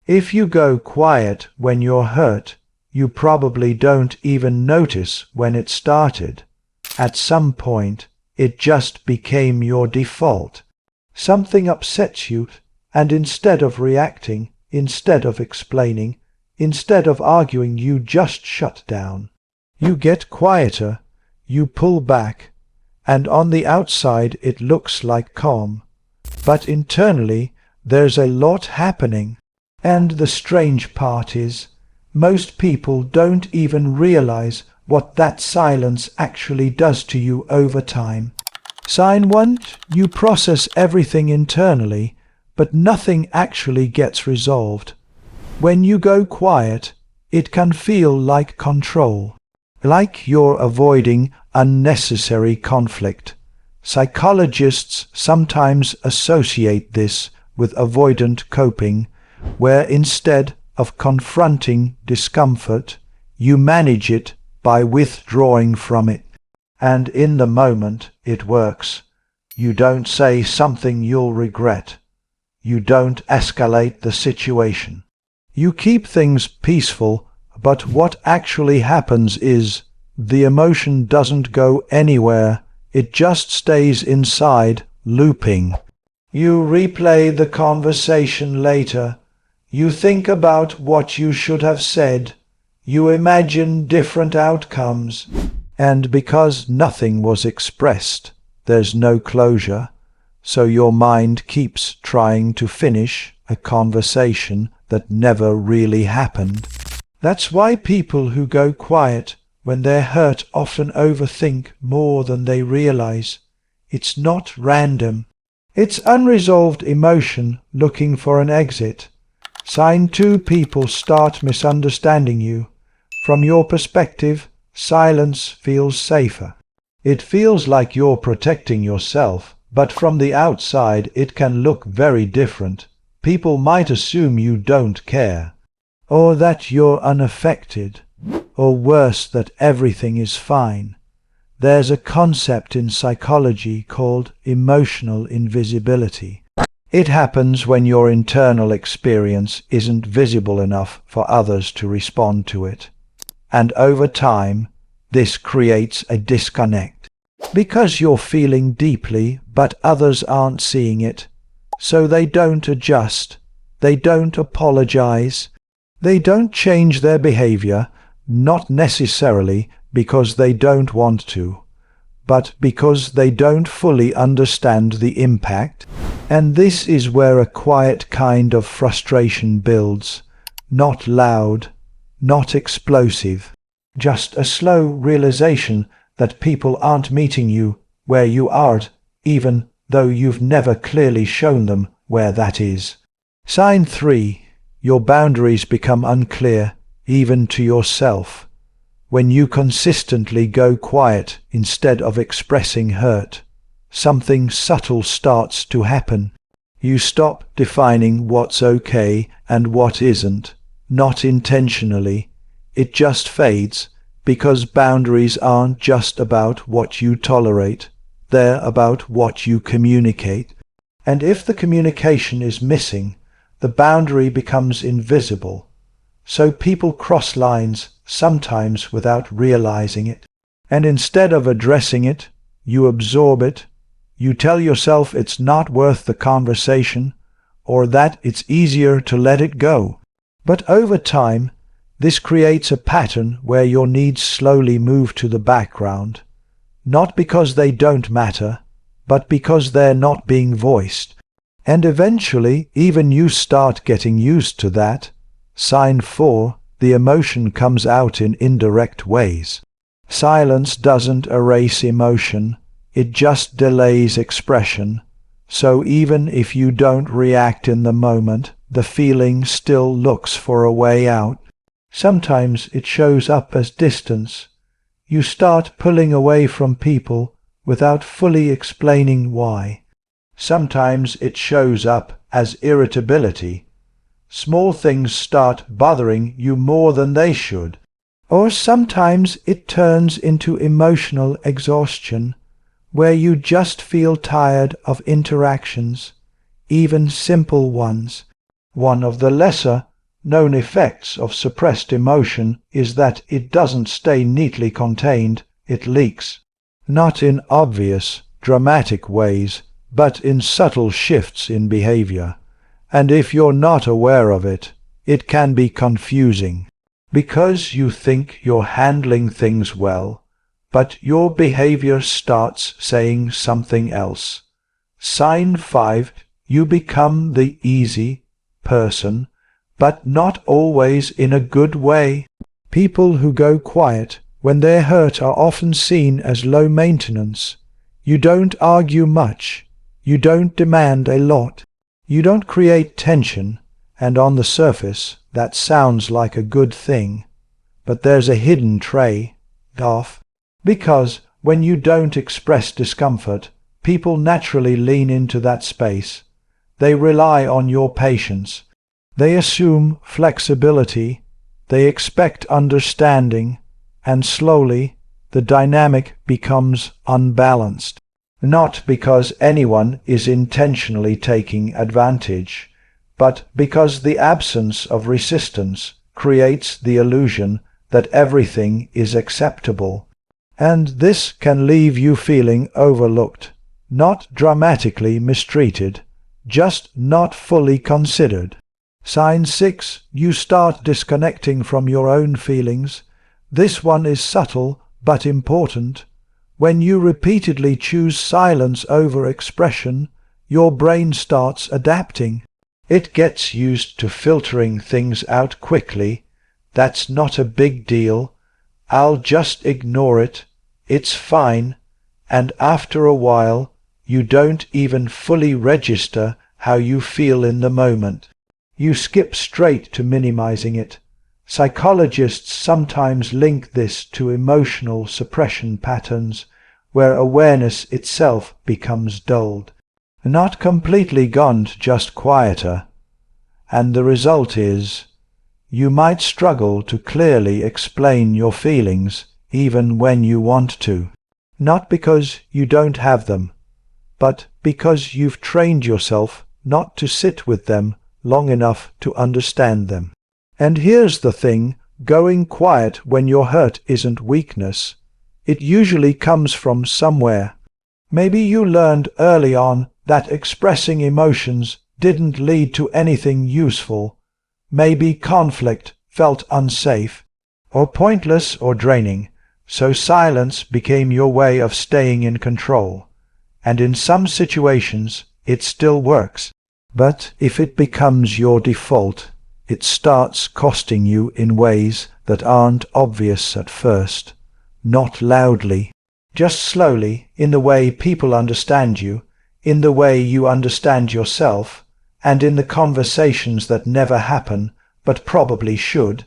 If you go quiet when you're hurt, you probably don't even notice when it started. At some point, it just became your default. Something upsets you, and instead of reacting, instead of explaining, instead of arguing, you just shut down. You get quieter, you pull back, and on the outside it looks like calm. But internally, there's a lot happening. And the strange part is, most people don't even realize what that silence actually does to you over time. Sign 1, you process everything internally, but nothing actually gets resolved. When you go quiet, it can feel like control, like you're avoiding unnecessary conflict. Psychologists sometimes associate this with avoidant coping, where instead of confronting discomfort, you manage it by withdrawing from it. And in the moment, it works. You don't say something you'll regret. You don't escalate the situation. You keep things peaceful, but what actually happens is the emotion doesn't go anywhere. It just stays inside, looping. You replay the conversation later. You think about what you should have said. You imagine different outcomes. And because nothing was expressed, there's no closure. So your mind keeps trying to finish a conversation that never really happened. That's why people who go quiet when they're hurt often overthink more than they realize. It's not random. It's unresolved emotion looking for an exit. Sign 2, people start misunderstanding you. From your perspective, silence feels safer. It feels like you're protecting yourself, but from the outside it can look very different. People might assume you don't care, or that you're unaffected, or worse, that everything is fine. There's a concept in psychology called emotional invisibility. It happens when your internal experience isn't visible enough for others to respond to it. And over time, this creates a disconnect. Because you're feeling deeply, but others aren't seeing it. So they don't adjust. They don't apologize. They don't change their behavior, not necessarily because they don't want to, but because they don't fully understand the impact. And this is where a quiet kind of frustration builds, not loud, not explosive, just a slow realization that people aren't meeting you where you are, even though you've never clearly shown them where that is. Sign 3, your boundaries become unclear, even to yourself. When you consistently go quiet instead of expressing hurt, something subtle starts to happen. You stop defining what's okay and what isn't, not intentionally. It just fades, because boundaries aren't just about what you tolerate. They're about what you communicate. And if the communication is missing, the boundary becomes invisible. So people cross lines, sometimes without realizing it. And instead of addressing it, you absorb it. You tell yourself it's not worth the conversation, or that it's easier to let it go. But over time, this creates a pattern where your needs slowly move to the background, not because they don't matter, but because they're not being voiced. And eventually, even you start getting used to that. Sign 4, the emotion comes out in indirect ways. Silence doesn't erase emotion. It just delays expression. So even if you don't react in the moment, the feeling still looks for a way out. Sometimes it shows up as distance. You start pulling away from people without fully explaining why. Sometimes it shows up as irritability. Small things start bothering you more than they should. Or sometimes it turns into emotional exhaustion, where you just feel tired of interactions, even simple ones. One of the lesser known effects of suppressed emotion is that it doesn't stay neatly contained, it leaks. Not in obvious, dramatic ways, but in subtle shifts in behavior. And if you're not aware of it, it can be confusing. Because you think you're handling things well, but your behavior starts saying something else. Sign 5, you become the easy person, but not always in a good way. People who go quiet when they're hurt are often seen as low maintenance. You don't argue much. You don't demand a lot. You don't create tension, and on the surface that sounds like a good thing. But there's a hidden trade-off. Because when you don't express discomfort, people naturally lean into that space. They rely on your patience. They assume flexibility. They expect understanding. And slowly, the dynamic becomes unbalanced. Not because anyone is intentionally taking advantage, but because the absence of resistance creates the illusion that everything is acceptable. And this can leave you feeling overlooked, not dramatically mistreated, just not fully considered. Sign 6, you start disconnecting from your own feelings. This one is subtle but important. When you repeatedly choose silence over expression, your brain starts adapting. It gets used to filtering things out quickly. That's not a big deal. I'll just ignore it. It's fine. And after a while, you don't even fully register how you feel in the moment. You skip straight to minimizing it. Psychologists sometimes link this to emotional suppression patterns, where awareness itself becomes dulled. Not completely gone, just quieter. And the result is, you might struggle to clearly explain your feelings even when you want to. Not because you don't have them, but because you've trained yourself not to sit with them long enough to understand them. And here's the thing, going quiet when you're hurt isn't weakness. It usually comes from somewhere. Maybe you learned early on that expressing emotions didn't lead to anything useful. Maybe conflict felt unsafe, or pointless or draining, so silence became your way of staying in control. And in some situations, it still works. But if it becomes your default, it starts costing you in ways that aren't obvious at first. Not loudly, just slowly, in the way people understand you, in the way you understand yourself, and in the conversations that never happen but probably should.